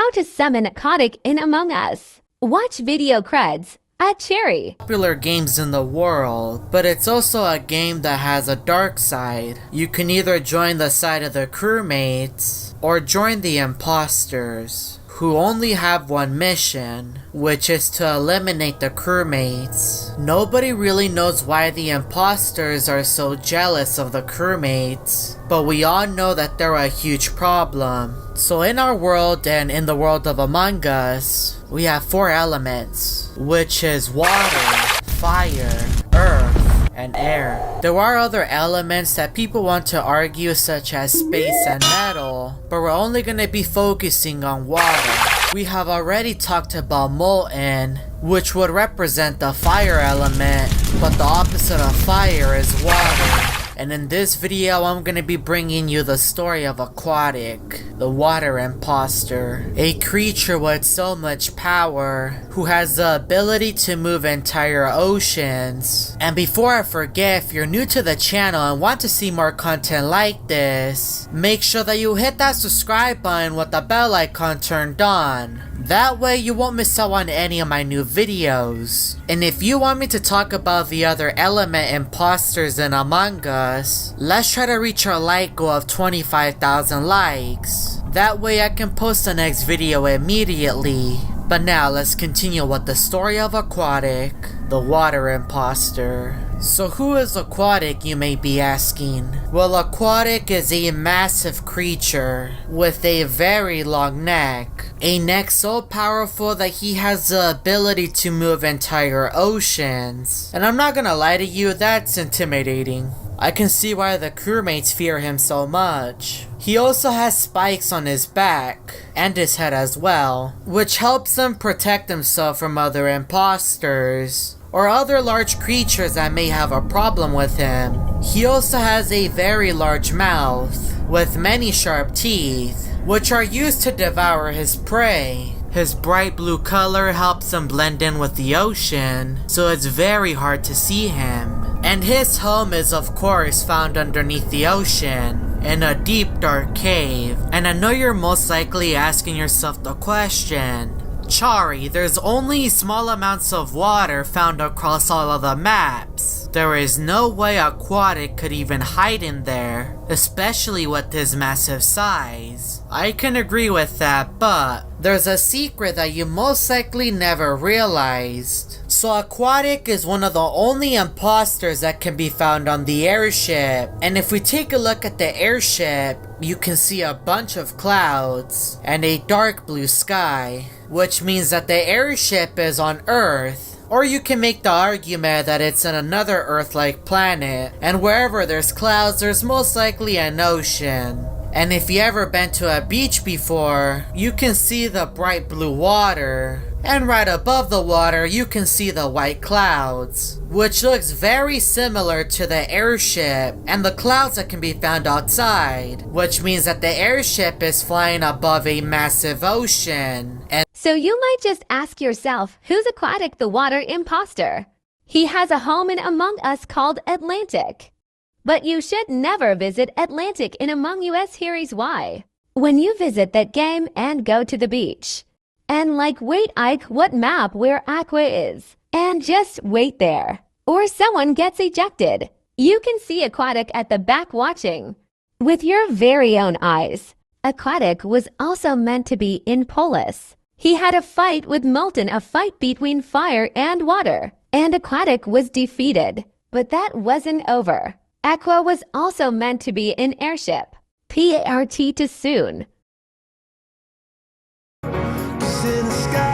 how to summon Aquatic in Among Us. Watch video Creds at Cherry. Popular games in the world, but it's also a game that has a dark side. You can either join the side of the crewmates or join the imposters, who only have one mission, which is to eliminate the crewmates. Nobody really knows why the imposters are so jealous of the crewmates, but we all know that they're a huge problem. So in our world and in the world of Among Us, we have 4 elements, which is water, fire, earth, and air. There are other elements that people want to argue, such as space and metal, but we're only going to be focusing on water. We have already talked about molten, which would represent the fire element, but the opposite of fire is water. And in this video, I'm going to be bringing you the story of Aquatic, the water imposter, a creature with so much power, who has the ability to move entire oceans. And before I forget, if you're new to the channel and want to see more content like this, make sure that you hit that subscribe button with the bell icon turned on. That way you won't miss out on any of my new videos. And if you want me to talk about the other element imposters in Among Us, let's try to reach our like goal of 25,000 likes. That way I can post the next video immediately. But now let's continue with the story of Aquatic, the water imposter. So who is Aquatic, you may be asking? Well, Aquatic is a massive creature with a very long neck. A neck so powerful that he has the ability to move entire oceans. And I'm not gonna lie to you, that's intimidating. I can see why the crewmates fear him so much. He also has spikes on his back, and his head as well, which helps him protect himself from other imposters, or other large creatures that may have a problem with him. He also has a very large mouth, with many sharp teeth, which are used to devour his prey. His bright blue color helps him blend in with the ocean, so it's very hard to see him. And his home is of course found underneath the ocean, in a deep dark cave. And I know you're most likely asking yourself the question, Chari, there's only small amounts of water found across all of the maps. There is no way Aquatic could even hide in there, especially with his massive size. I can agree with that, but there's a secret that you most likely never realized. So Aquatic is one of the only imposters that can be found on the airship. And if we take a look at the airship, you can see a bunch of clouds and a dark blue sky, which means that the airship is on Earth. Or you can make the argument that it's in another Earth-like planet, and wherever there's clouds, there's most likely an ocean. And if you ever been to a beach before, you can see the bright blue water. And right above the water, you can see the white clouds, which looks very similar to the airship and the clouds that can be found outside, which means that the airship is flying above a massive ocean. And So you might just ask yourself, who's Aquatic the water imposter? He has a home in Among Us called Atlantic. But you should never visit Atlantic in Among Us. Here's why. When you visit that game and go to the beach, and wait, Ike, what map where Aqua is? And just wait there. Or someone gets ejected. You can see Aquatic at the back watching. With your very own eyes. Aquatic was also meant to be in Polis. He had a fight with Molten, a fight between fire and water. And Aquatic was defeated. But that wasn't over. Aqua was also meant to be in airship. PART to soon. In the sky.